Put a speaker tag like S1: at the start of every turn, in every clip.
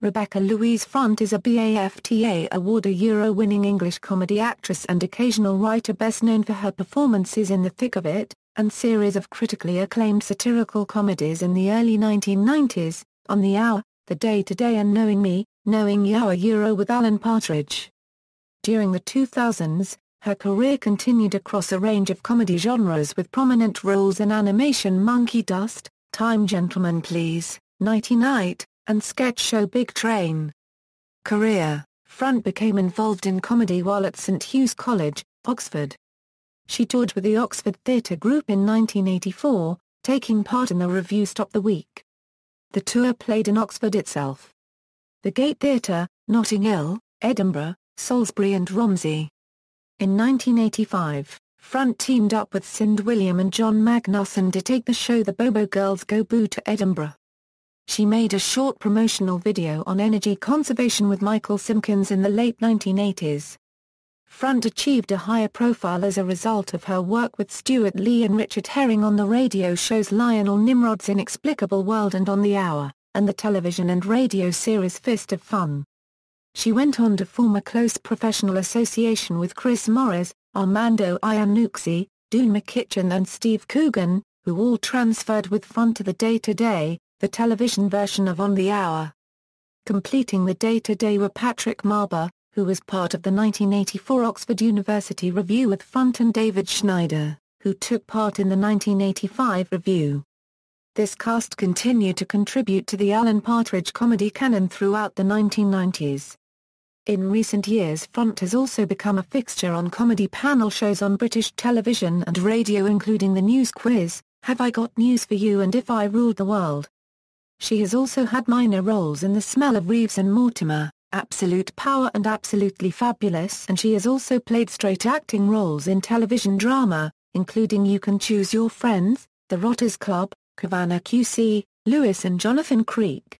S1: Rebecca Louise Front is a BAFTA award-winning English comedy actress and occasional writer best known for her performances in The Thick of It, and series of critically acclaimed satirical comedies in the early 1990s, On the Hour, The Day Today and Knowing Me, Knowing You with Alan Partridge. During the 2000s, her career continued across a range of comedy genres with prominent roles in animation Monkey Dust, Time Gentlemen Please, Nighty Night, and sketch show Big Train. Career: Front became involved in comedy while at St Hugh's College, Oxford. She toured with the Oxford Theatre Group in 1984, taking part in the revue Stop the Week. The tour played in Oxford itself, the Gate Theatre, Notting Hill, Edinburgh, Salisbury and Romsey. In 1985, Front teamed up with Sind William and John Magnuson to take the show The Bobo Girls Go Boo to Edinburgh. She made a short promotional video on energy conservation with Michael Simpkins in the late 1980s. Front achieved a higher profile as a result of her work with Stewart Lee and Richard Herring on the radio shows Lionel Nimrod's Inexplicable World and On the Hour, and the television and radio series Fist of Fun. She went on to form a close professional association with Chris Morris, Armando Iannucci, Doon McKitchen and Steve Coogan, who all transferred with Front to The Day Today, the television version of On the Hour. Completing The Day Today were Patrick Marber, who was part of the 1984 Oxford University Revue with Front, and David Schneider, who took part in the 1985 revue. This cast continued to contribute to the Alan Partridge comedy canon throughout the 1990s. In recent years Front has also become a fixture on comedy panel shows on British television and radio including The News Quiz, Have I Got News for You and If I Ruled the World. She has also had minor roles in The Smell of Reeves and Mortimer, Absolute Power and Absolutely Fabulous, and she has also played straight acting roles in television drama, including You Can Choose Your Friends, The Rotters Club, Havana QC, Lewis and Jonathan Creek.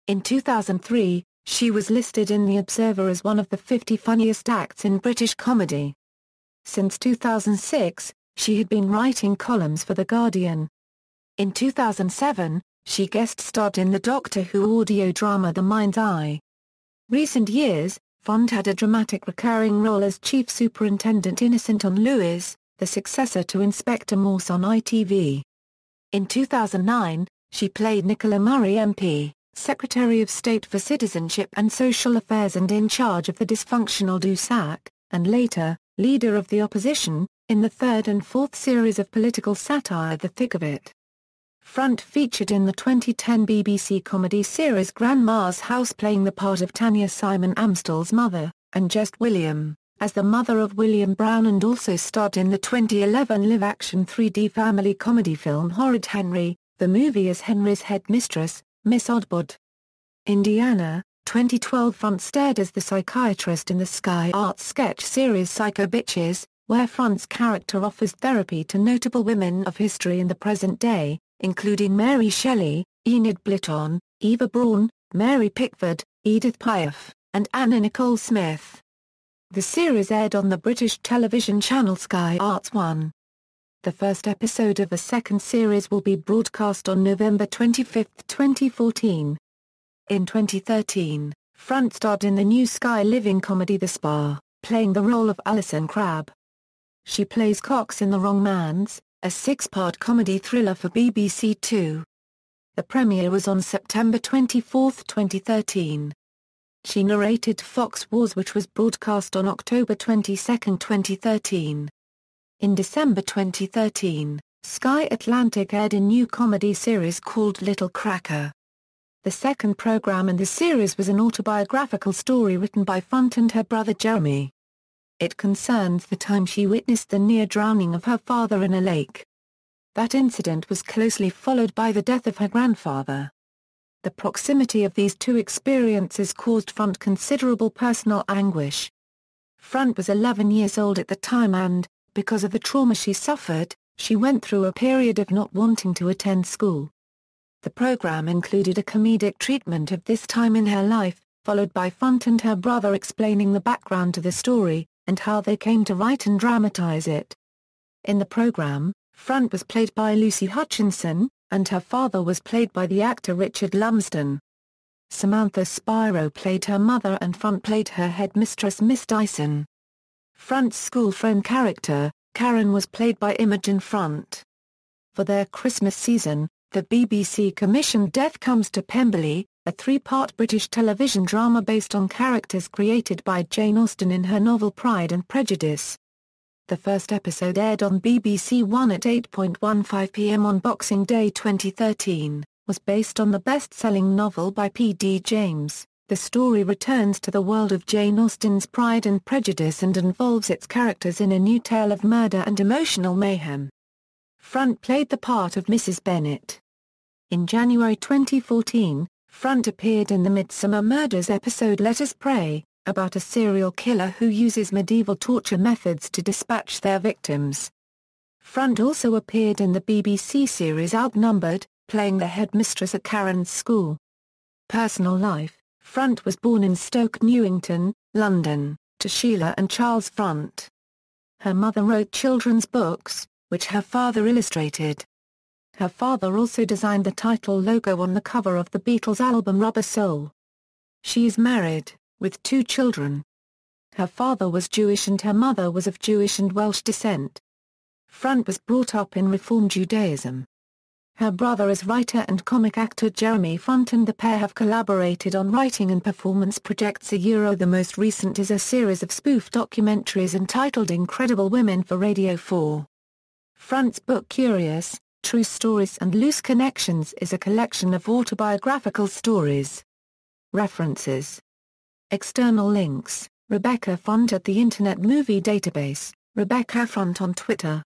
S1: In 2003, she was listed in The Observer as one of the 50 funniest acts in British comedy. Since 2006, she had been writing columns for The Guardian. In 2007, she guest-starred in the Doctor Who audio drama The Mind's Eye. Recent years, Front had a dramatic recurring role as Chief Superintendent Innocent on Lewis, the successor to Inspector Morse on ITV. In 2009, she played Nicola Murray MP, Secretary of State for Citizenship and Social Affairs and in charge of the dysfunctional DUSAC, and later, Leader of the Opposition, in the third and fourth series of political satire The Thick of It. Front featured in the 2010 BBC comedy series Grandma's House playing the part of Tanya Simon Amstell's mother, and Just William, as the mother of William Brown, and also starred in the 2011 live-action 3D family comedy film Horrid Henry, the movie as Henry's headmistress, Miss Oddbod. Indiana, 2012. Front starred as the psychiatrist in the Sky Arts sketch series Psycho Bitches, where Front's character offers therapy to notable women of history in the present day, including Mary Shelley, Enid Blyton, Eva Braun, Mary Pickford, Edith Piaf, and Anna Nicole Smith. The series aired on the British television channel Sky Arts 1. The first episode of a second series will be broadcast on November 25, 2014. In 2013, Front starred in the new Sky Living comedy The Spa, playing the role of Alison Crabbe. She plays Cox in The Wrong Man's, a six-part comedy thriller for BBC Two. The premiere was on September 24, 2013. She narrated Fox Wars, which was broadcast on October 22, 2013. In December 2013, Sky Atlantic aired a new comedy series called Little Cracker. The second program in the series was an autobiographical story written by Front and her brother Jeremy. It concerns the time she witnessed the near drowning of her father in a lake. That incident was closely followed by the death of her grandfather. The proximity of these two experiences caused Front considerable personal anguish. Front was 11 years old at the time and, because of the trauma she suffered, she went through a period of not wanting to attend school. The program included a comedic treatment of this time in her life, followed by Front and her brother explaining the background to the story, and how they came to write and dramatize it. In the program, Front was played by Lucy Hutchinson, and her father was played by the actor Richard Lumsden. Samantha Spiro played her mother and Front played her headmistress Miss Dyson. Front's school friend character, Karen, was played by Imogen Front. For their Christmas season, the BBC commissioned Death Comes to Pemberley, a three-part British television drama based on characters created by Jane Austen in her novel Pride and Prejudice. The first episode aired on BBC One at 8:15 p.m. on Boxing Day 2013, was based on the best-selling novel by P.D. James. The story returns to the world of Jane Austen's Pride and Prejudice and involves its characters in a new tale of murder and emotional mayhem. Front played the part of Mrs. Bennet. In January 2014, Front appeared in the Midsummer Murders episode Let Us Pray, about a serial killer who uses medieval torture methods to dispatch their victims. Front also appeared in the BBC series Outnumbered, playing the headmistress at Karen's school. Personal life: Front was born in Stoke Newington, London, to Sheila and Charles Front. Her mother wrote children's books, which her father illustrated. Her father also designed the title logo on the cover of the Beatles' album Rubber Soul. She is married, with 2 children. Her father was Jewish and her mother was of Jewish and Welsh descent. Front was brought up in Reform Judaism. Her brother is writer and comic actor Jeremy Front, and the pair have collaborated on writing and performance projects. The most recent is a series of spoof documentaries entitled Incredible Women for Radio 4. Front's book Curious, True Stories and Loose Connections is a collection of autobiographical stories. References. External links: Rebecca Front at the Internet Movie Database, Rebecca Front on Twitter.